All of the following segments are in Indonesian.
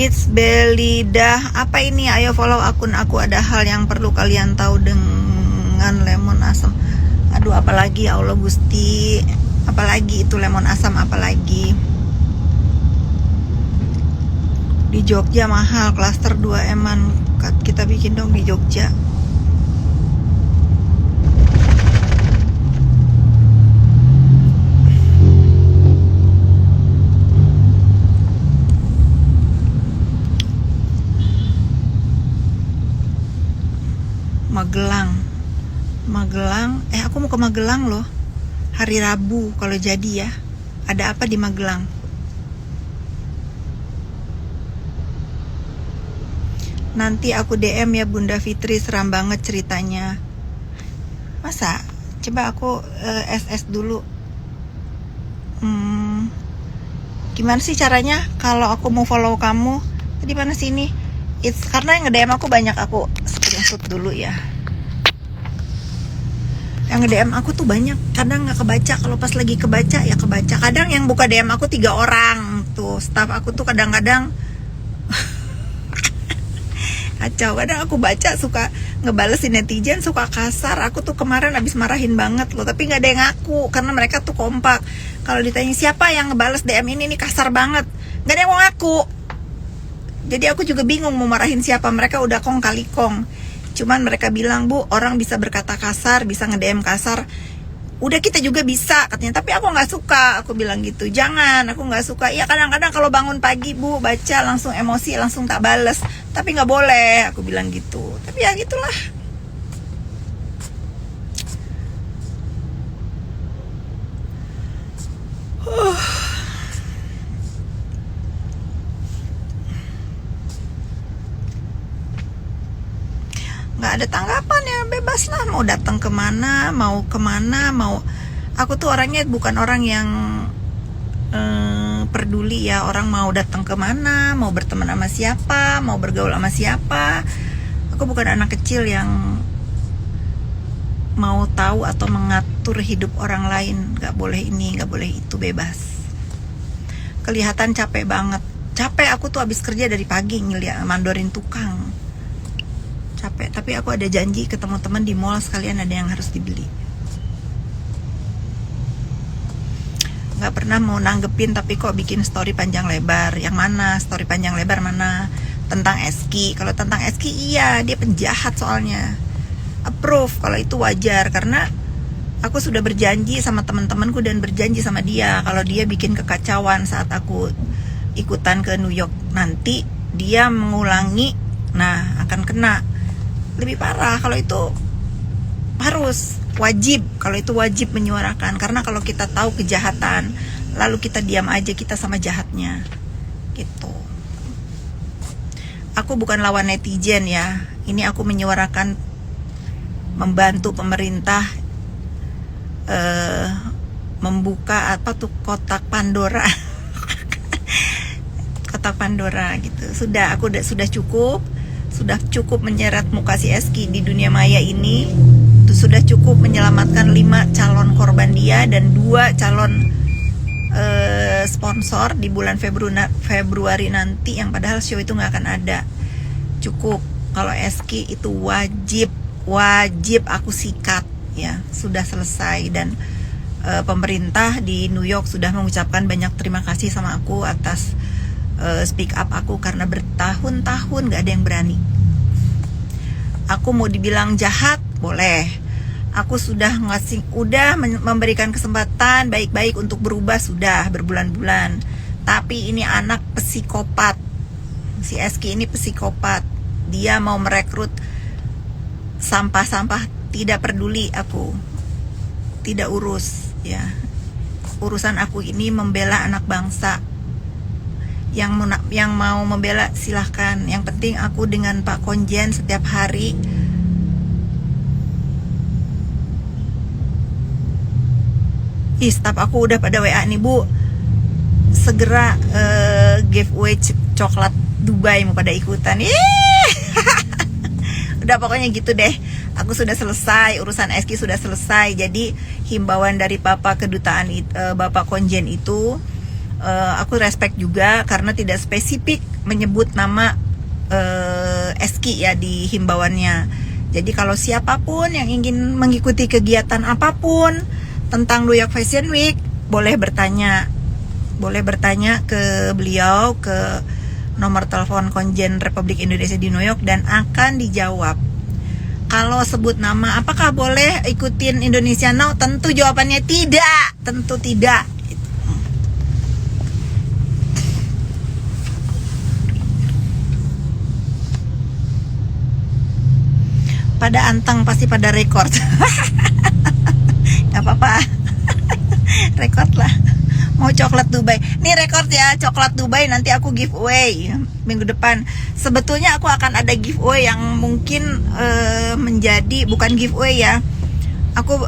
It's Belida. Apa ini? Ayo follow akun aku, ada hal yang perlu kalian tahu dengan lemon asam. Aduh, apalagi ya Allah Gusti. Apalagi itu lemon asam, apalagi. Di Jogja mahal, klaster 2 eman. Kita bikin dong di Jogja. Magelang, aku mau ke Magelang loh, hari Rabu kalau jadi ya. Ada apa di Magelang? Nanti aku DM ya Bunda Fitri, seram banget ceritanya. Masa? Coba aku SS dulu. Gimana sih caranya kalau aku mau follow kamu? Tadi mana sini? Karena yang nge-DM aku banyak, aku screenshot dulu ya. Yang nge-DM aku tuh banyak, kadang nggak kebaca. Kalau pas lagi kebaca ya kebaca. Kadang yang buka DM aku 3 orang tuh, staff aku tuh kadang-kadang kacau. Kadang aku baca suka ngebalesin netizen, suka kasar. Aku tuh kemarin abis marahin banget loh, tapi nggak ada yang ngaku karena mereka tuh kompak. Kalau ditanya siapa yang ngebales DM ini kasar banget, nggak ada yang mau ngaku. Jadi aku juga bingung mau marahin siapa. Mereka udah kong kali kong. Cuman mereka bilang, Bu, orang bisa berkata kasar, bisa nge-DM kasar. Udah kita juga bisa katanya, tapi aku nggak suka. Aku bilang gitu, jangan, aku nggak suka. Ya kadang-kadang kalau bangun pagi Bu, baca langsung emosi, langsung tak bales. Tapi nggak boleh, aku bilang gitu. Tapi ya gitulah. Nggak ada tanggapan ya, bebas lah mau datang kemana, mau aku tuh orangnya bukan orang yang peduli ya orang mau datang kemana, mau berteman sama siapa, mau bergaul sama siapa. Aku bukan anak kecil yang mau tahu atau mengatur hidup orang lain. Nggak boleh ini, nggak boleh itu, bebas. Kelihatan capek banget, aku tuh habis kerja dari pagi mandorin tukang. Capek, tapi aku ada janji ketemu teman di mall, sekalian ada yang harus dibeli. Nggak pernah mau nanggepin, tapi kok bikin story panjang lebar. Yang mana? Story panjang lebar mana? Tentang Eski. Kalau tentang Eski, iya, dia penjahat soalnya. Approve, kalau itu wajar. Karena aku sudah berjanji sama teman-temanku dan berjanji sama dia, kalau dia bikin kekacauan saat aku ikutan ke New York, nanti dia mengulangi, nah akan kena. Lebih parah kalau itu, harus wajib, kalau itu wajib menyuarakan. Karena kalau kita tahu kejahatan lalu kita diam aja, kita sama jahatnya gitu. Aku bukan lawan netizen ya, ini aku menyuarakan, membantu pemerintah membuka apa tuh kotak Pandora. Kotak Pandora gitu. Sudah, aku sudah cukup menyeret muka si Eski di dunia maya ini. Itu sudah cukup menyelamatkan 5 calon korban dia dan 2 calon sponsor di bulan Februari nanti, yang padahal show itu nggak akan ada. Cukup. Kalau Eski itu wajib aku sikat ya. Sudah selesai. Dan pemerintah di New York sudah mengucapkan banyak terima kasih sama aku atas speak up aku, karena bertahun-tahun gak ada yang berani. Aku mau dibilang jahat, boleh. Aku sudah memberikan kesempatan baik-baik untuk berubah, sudah berbulan-bulan. Tapi ini anak psikopat. Si Eski ini psikopat. Dia mau merekrut sampah-sampah, tidak peduli aku. Tidak urus ya. Urusan aku ini membela anak bangsa. Yang mau membela silahkan. Yang penting aku dengan Pak Konjen setiap hari staf aku udah pada WA nih, Bu, segera giveaway coklat Dubai mau pada ikutan. Udah pokoknya gitu deh. Aku sudah selesai, urusan Eski sudah selesai. Jadi himbauan dari Bapak Kedutaan Bapak Konjen itu, Aku respect juga karena tidak spesifik menyebut nama Eski ya di himbauannya. Jadi kalau siapapun yang ingin mengikuti kegiatan apapun tentang New York Fashion Week, boleh bertanya ke beliau, ke nomor telepon Konjen Republik Indonesia di New York, dan akan dijawab. Kalau sebut nama, apakah boleh ikutin Indonesia Now? Tentu jawabannya tidak, tentu tidak. Pada anteng pasti pada record. Gak apa-apa. Record lah. Mau coklat Dubai. Nih record ya, coklat Dubai nanti aku giveaway minggu depan. Sebetulnya aku akan ada giveaway yang mungkin menjadi, bukan giveaway ya. Aku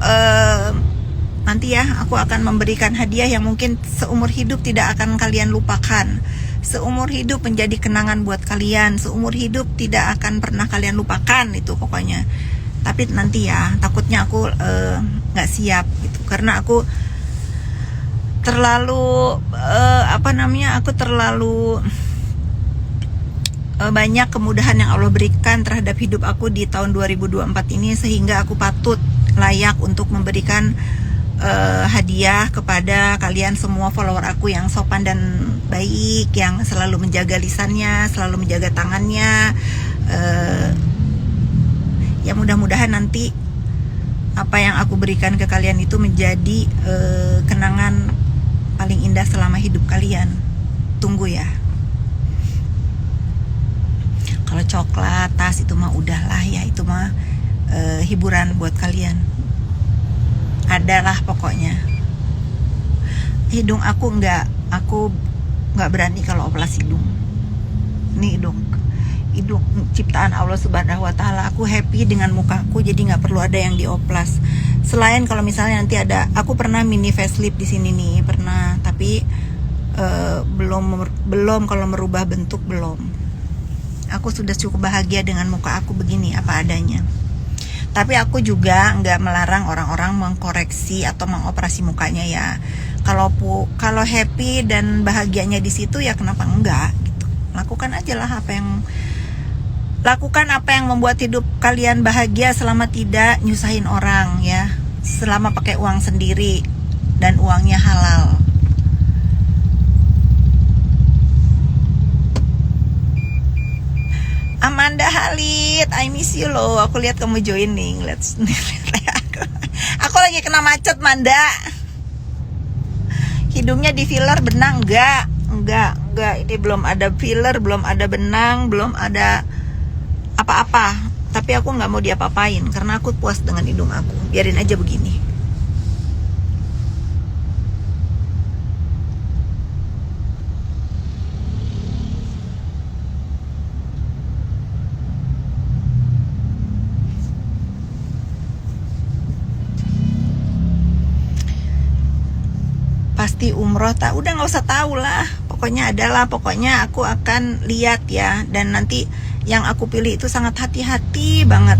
nanti ya, aku akan memberikan hadiah yang mungkin seumur hidup tidak akan kalian lupakan. Seumur hidup menjadi kenangan buat kalian. Seumur hidup tidak akan pernah kalian lupakan itu pokoknya. Tapi nanti ya, takutnya aku nggak siap gitu, karena aku terlalu aku terlalu banyak kemudahan yang Allah berikan terhadap hidup aku di tahun 2024 ini, sehingga aku patut layak untuk memberikan hadiah kepada kalian semua follower aku yang sopan dan baik, yang selalu menjaga lisannya, selalu menjaga tangannya. Ya mudah-mudahan nanti apa yang aku berikan ke kalian itu menjadi kenangan paling indah selama hidup kalian. Tunggu ya. Kalau coklat, tas itu mah udahlah ya, itu mah hiburan buat kalian. Adalah pokoknya. Hidung aku nggak berani kalau oplas hidung. Ini hidung ciptaan Allah Subhanahu Wa Taala. Aku happy dengan mukaku, jadi nggak perlu ada yang dioplas. Selain kalau misalnya nanti ada, aku pernah mini facelift di sini nih, pernah, tapi belum kalau merubah bentuk belum. Aku sudah cukup bahagia dengan muka aku begini apa adanya. Tapi aku juga nggak melarang orang-orang mengkoreksi atau mengoperasi mukanya ya. Kalau happy dan bahagianya di situ ya kenapa enggak gitu. Lakukan apa yang membuat hidup kalian bahagia, selama tidak nyusahin orang ya. Selama pakai uang sendiri dan uangnya halal. Amanda Halid, I miss you loh. Aku lihat kamu joining. Aku lagi kena macet, Manda. Hidungnya di filler, benang enggak. Ini belum ada filler, belum ada benang, belum ada apa-apa. Tapi aku nggak mau diapa-apain karena aku puas dengan hidung aku. Biarin aja begini. Pasti umroh, tak udah nggak usah tahu lah, pokoknya aku akan lihat ya, dan nanti yang aku pilih itu sangat hati-hati banget.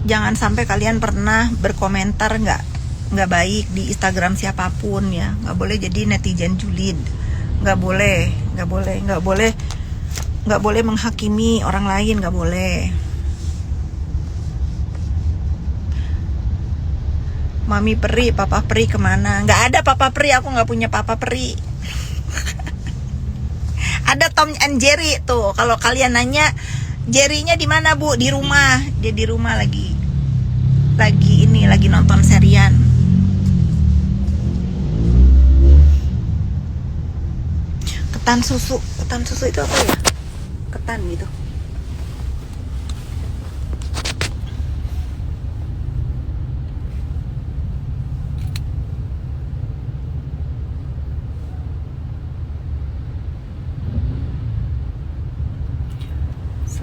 Jangan sampai kalian pernah berkomentar nggak baik di Instagram siapapun ya, nggak boleh jadi netizen julid, nggak boleh menghakimi orang lain, nggak boleh. Mami peri, papa peri kemana? Nggak ada papa peri, aku nggak punya papa peri. Ada Tom and Jerry tuh. Kalau kalian nanya Jerry-nya di mana bu? Di rumah. Dia di rumah lagi nonton serian. Ketan susu itu apa ya? Ketan gitu.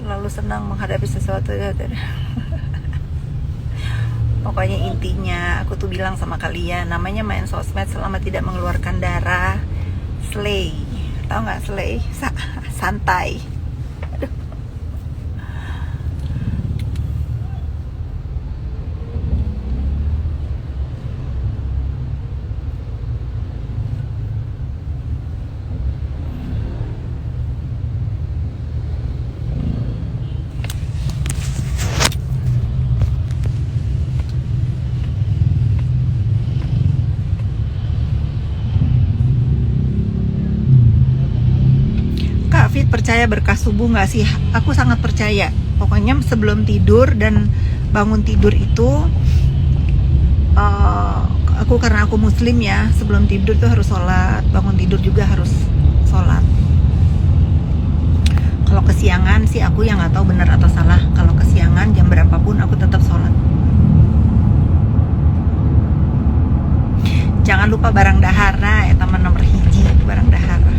Selalu senang menghadapi sesuatu. Pokoknya intinya aku tuh bilang sama kalian, namanya main sosmed selama tidak mengeluarkan darah, slay. Tahu nggak slay? Santai. Aduh. Fit percaya berkah subuh nggak sih? Aku sangat percaya. Pokoknya sebelum tidur dan bangun tidur itu, aku karena aku muslim ya, sebelum tidur tuh harus sholat, bangun tidur juga harus sholat. Kalau kesiangan sih aku yang nggak tahu benar atau salah. Kalau kesiangan jam berapapun aku tetap sholat. Jangan lupa barang dahara ya, teman nomor hiji barang dahara.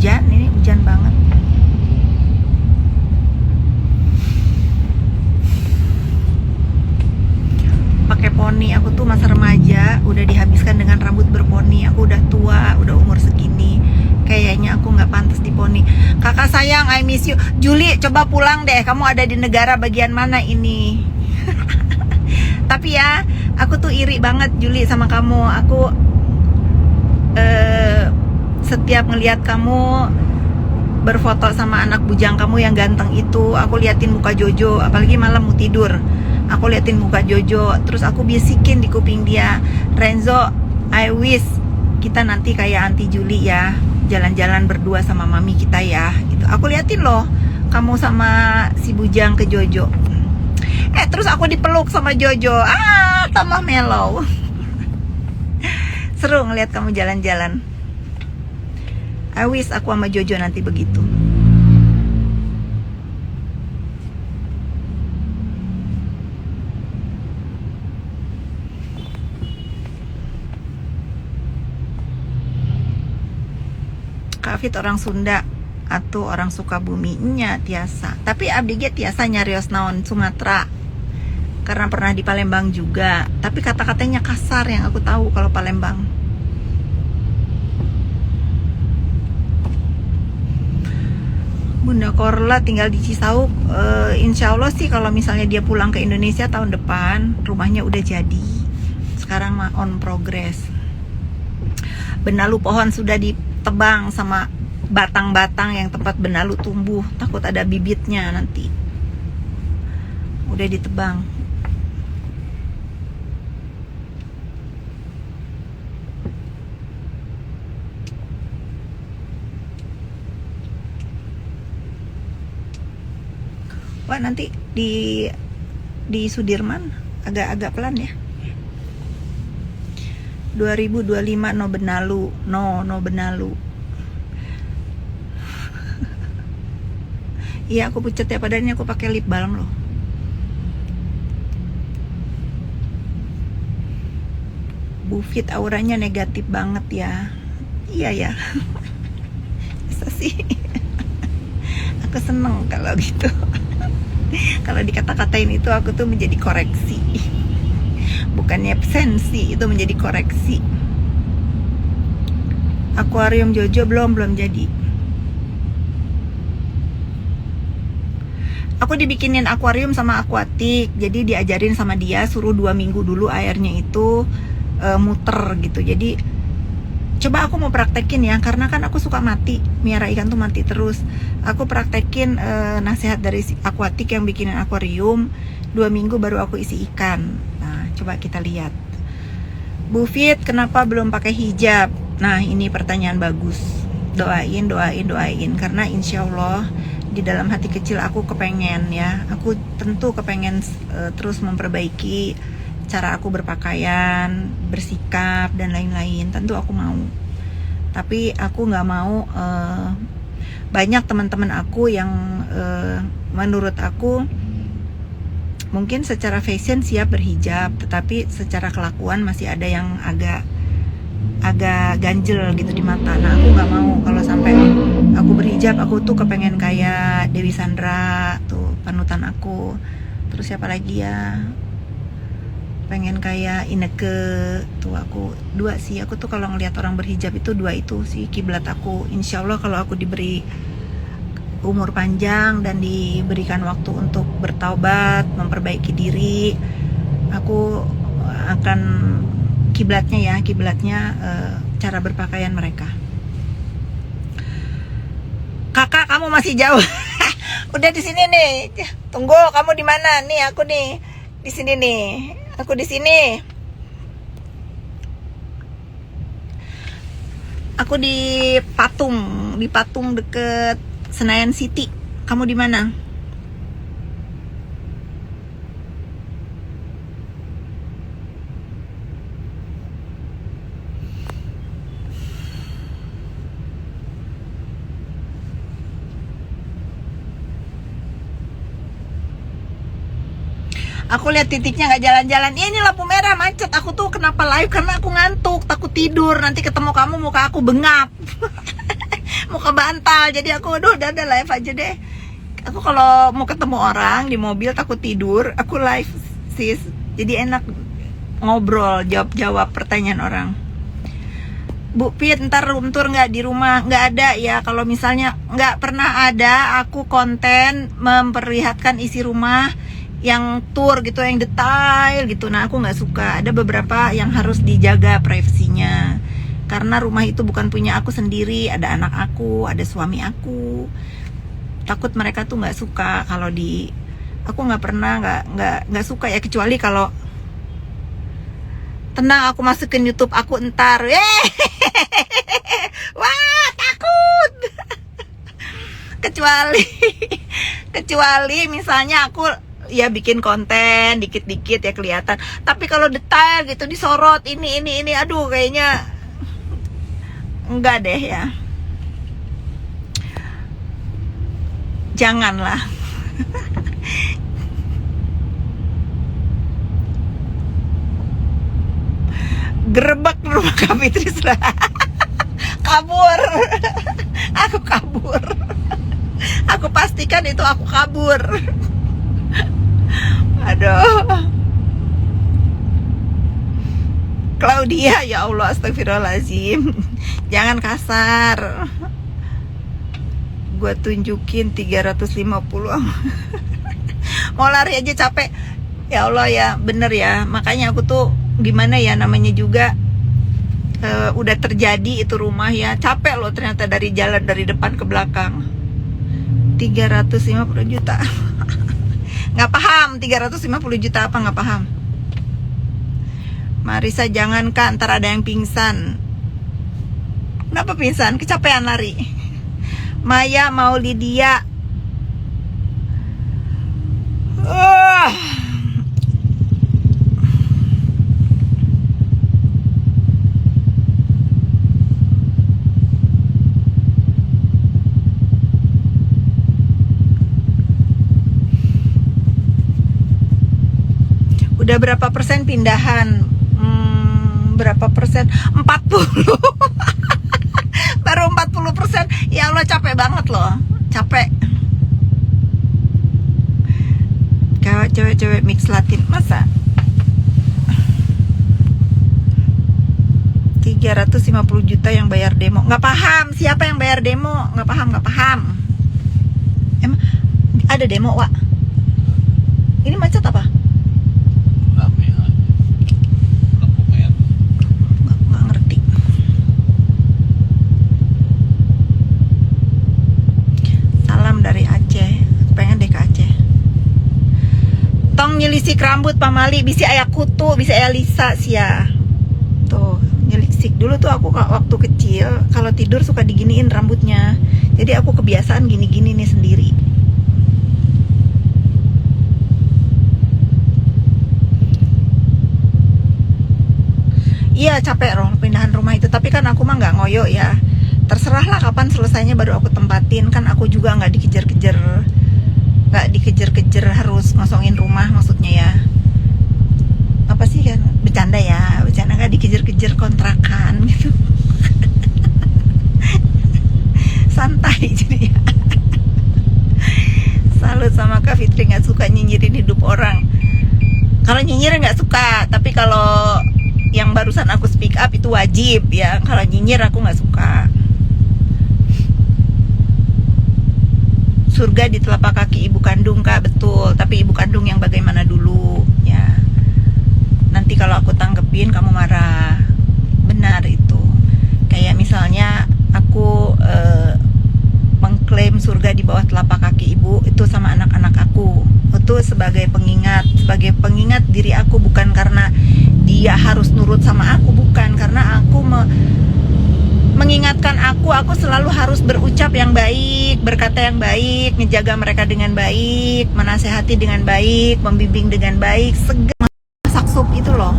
Hujan, ini hujan banget. Pakai poni, aku tuh masa remaja udah dihabiskan dengan rambut berponi. Aku udah tua, udah umur segini, kayaknya aku nggak pantas diponi. Kakak sayang, I miss you. Juli, coba pulang deh. Kamu ada di negara bagian mana ini? Tapi ya, aku tuh iri banget Juli sama kamu. Aku setiap ngelihat kamu berfoto sama anak bujang kamu yang ganteng itu, aku liatin muka Jojo, apalagi malam mau tidur. Aku liatin muka Jojo, terus aku bisikin di kuping dia, Renzo, I wish kita nanti kayak Aunty Juli ya, jalan-jalan berdua sama mami kita ya. Itu aku liatin loh, kamu sama si bujang ke Jojo. Terus aku dipeluk sama Jojo, tambah mellow. Seru ngeliat kamu jalan-jalan. I wish aku sama Jojo nanti begitu. Kak Fit orang Sunda atau orang Sukabumi nya tiasa. Tapi abdi ge tiasa nyarios naon Sumatera. Karena pernah di Palembang juga. Tapi kata-katanya kasar yang aku tahu kalau Palembang. Bunda Korla tinggal di Cisauk. Insya Allah sih kalau misalnya dia pulang ke Indonesia tahun depan, rumahnya udah jadi. Sekarang mah on progress. Benalu pohon sudah ditebang sama batang-batang yang tempat benalu tumbuh. Takut ada bibitnya nanti. Udah ditebang. Wah, nanti di Sudirman agak-agak pelan ya. 2025 no benalu, no benalu. Iya, aku pucat ya, padahal ini aku pakai lip balm loh. Bu Fit auranya negatif banget ya. Iya ya. Bisa sih. Aku seneng kalau gitu. Kalau dikata-katain itu aku tuh menjadi koreksi. Bukannya sensi, itu menjadi koreksi. Akuarium Jojo belum jadi. Aku dibikinin akuarium sama akuatik. Jadi diajarin sama dia, suruh 2 minggu dulu airnya itu muter gitu. Jadi coba aku mau praktekin ya, karena kan aku suka mati, miara ikan tuh mati terus. Aku praktekin nasihat dari akuatik yang bikinin akuarium. 2 minggu baru aku isi ikan. Nah, coba kita lihat. Bu Fit, kenapa belum pakai hijab? Nah, ini pertanyaan bagus. Doain. Karena insya Allah di dalam hati kecil aku kepengen ya. Aku tentu kepengen terus memperbaiki cara aku berpakaian, bersikap, dan lain-lain. Tentu aku mau. Tapi aku gak mau banyak teman-teman aku yang menurut aku mungkin secara fashion siap berhijab, tetapi secara kelakuan masih ada yang agak ganjel gitu di mata. Nah, aku gak mau kalau sampai aku berhijab, aku tuh kepengen kayak Dewi Sandra tuh, panutan aku. Terus siapa lagi ya, pengen kayak Ineke tuh. Aku 2 sih, aku tuh kalau ngelihat orang berhijab itu 2 itu sih kiblat aku. Insya Allah kalau aku diberi umur panjang dan diberikan waktu untuk bertaubat, memperbaiki diri, aku akan kiblatnya cara berpakaian mereka. Kakak, kamu masih jauh. Udah di sini nih. Tunggu, kamu di mana? Nih, aku nih di sini nih. Aku di sini. Aku di Patung deket Senayan City. Kamu di mana? Aku lihat titiknya nggak jalan-jalan. Ini lampu merah macet. Aku tuh kenapa live karena aku ngantuk, takut tidur. Nanti ketemu kamu muka aku bengap, muka bantal. Jadi aku udah live aja deh. Aku kalau mau ketemu orang di mobil takut tidur, aku live sis. Jadi enak ngobrol, jawab pertanyaan orang. Bu Pit, ntar room tour nggak di rumah? Nggak ada ya. Kalau misalnya nggak pernah ada, aku konten memperlihatkan isi rumah yang tour gitu, yang detail gitu. Nah aku nggak suka. Ada beberapa yang harus dijaga privasinya karena rumah itu bukan punya aku sendiri. Ada anak aku, ada suami aku. Takut mereka tuh nggak suka kalau di. Aku nggak pernah nggak suka ya, kecuali kalau tenang aku masukin YouTube aku ntar. Wah takut. kecuali misalnya aku ya bikin konten dikit-dikit ya kelihatan. Tapi kalau detail gitu disorot ini aduh kayaknya enggak deh ya. Janganlah. Gerebek rumah Kak Fitri sudah kabur. Aku kabur. Aku pastikan itu aku kabur. Aduh. Claudia, ya Allah, astagfirullahaladzim. Jangan kasar. Gue tunjukin 350. Mau lari aja capek. Ya Allah ya, bener ya. Makanya aku tuh gimana ya, namanya juga udah terjadi itu rumah ya. Capek loh ternyata dari jalan dari depan ke belakang. 350 juta. Nggak paham 350 juta apa, nggak paham. Marisa jangan Kak, ntar ada yang pingsan. Kenapa pingsan? Kecapean lari. Maya mau Lydia. Udah berapa persen pindahan? Berapa persen? 40. Baru 40%. Ya Allah capek banget loh. Capek. Kayak cewek-cewek mix Latin. Masa? 350 juta yang bayar demo. Nggak paham siapa yang bayar demo. Nggak paham. Emang ada demo, Wak? Ini macet apa? Dari Aceh, pengen deh ke Aceh. Tong nyelisik rambut pamali, bisa ayah kutu, bisa ayah lisa sia. Tuh, nyelisik dulu tuh aku waktu kecil kalau tidur suka diginiin rambutnya. Jadi aku kebiasaan gini-gini nih sendiri. Iya capek loh pindahan rumah itu, tapi kan aku mah nggak ngoyo ya. Terserahlah kapan selesainya baru aku tempatin. Kan aku juga nggak dikejar-kejar harus ngosongin rumah, maksudnya ya. Apa sih kan? Bercanda nggak dikejar-kejar kontrakan gitu. Santai jadi. Salut sama Kak Fitri, nggak suka nyinyirin hidup orang. Kalau nyinyir nggak suka, tapi kalau yang barusan aku speak up itu wajib ya. Kalau nyinyir aku nggak suka. Surga di telapak kaki ibu kandung Kak, betul. Tapi ibu kandung yang bagaimana dulu ya. Nanti kalau aku tanggepin kamu marah. Benar itu. Kayak misalnya aku mengklaim surga di bawah telapak kaki ibu itu sama anak-anak aku. Itu sebagai pengingat diri aku, bukan karena dia harus nurut sama aku, bukan, karena aku mengingat aku selalu harus berucap yang baik, berkata yang baik, ngejaga mereka dengan baik, menasehati dengan baik, membimbing dengan baik. Segala masak sup itu loh.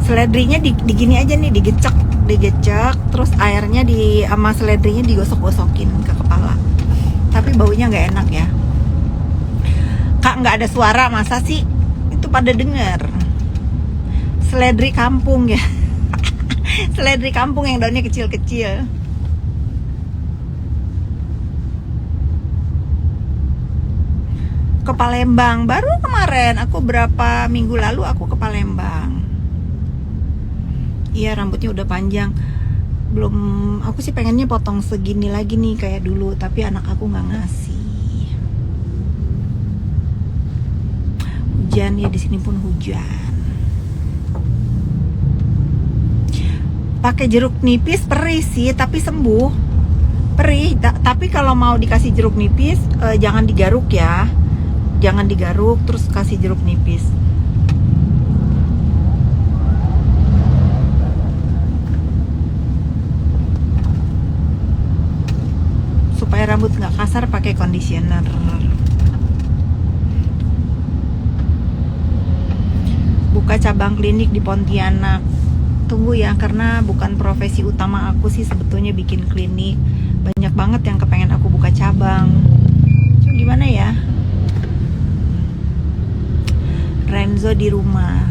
Seledrinya digini aja nih, digecek, terus airnya sama seledrinya digosok-gosokin ke kepala. Tapi baunya nggak enak ya. Kak, nggak ada suara, masa sih? Itu pada denger. Seledri kampung ya. Seledri kampung yang daunnya kecil-kecil. Ke Palembang baru kemarin, aku berapa minggu lalu aku ke Palembang. Iya, rambutnya udah panjang. Belum, aku sih pengennya potong segini lagi nih kayak dulu, tapi anak aku nggak ngasih. Hujan ya, di sini pun hujan. Pakai jeruk nipis perih sih, tapi sembuh. Perih, tapi kalau mau dikasih jeruk nipis jangan digaruk ya. Jangan digaruk, terus kasih jeruk nipis. Supaya rambut nggak kasar pakai conditioner. Buka cabang klinik di Pontianak. Tunggu ya, karena bukan profesi utama aku sih sebetulnya bikin klinik. Banyak banget yang kepengen aku buka cabang. Cuma gimana ya? Renzo di rumah.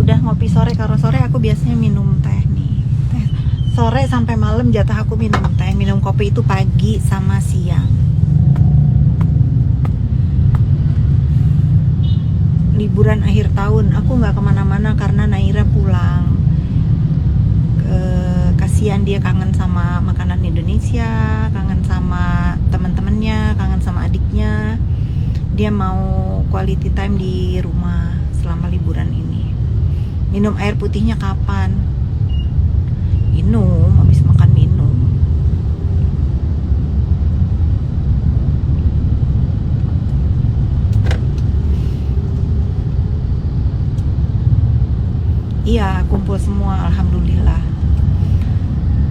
Udah ngopi sore, karena sore aku biasanya minum teh nih. Sore sampai malam jatah aku minum teh. Minum kopi itu pagi sama siang. Liburan akhir tahun aku nggak kemana-mana karena Naira pulang. Kasihan, dia kangen sama makanan Indonesia, kangen sama teman-temannya, kangen sama adiknya. Dia mau quality time di rumah selama liburan ini. Minum air putihnya kapan? Minum habis makan minum. Iya, kumpul semua, alhamdulillah.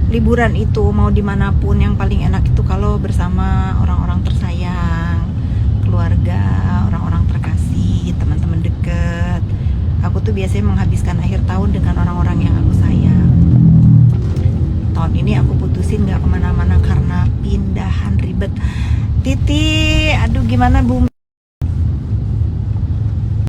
Liburan itu mau dimanapun yang paling enak itu kalau bersama orang-orang tersayang, keluarga, orang-orang terkasih, teman-teman deket. Aku tuh biasanya menghabiskan akhir tahun dengan orang-orang yang aku sayang. Tahun ini aku putusin gak kemana-mana karena pindahan ribet. Titi, aduh gimana Bu?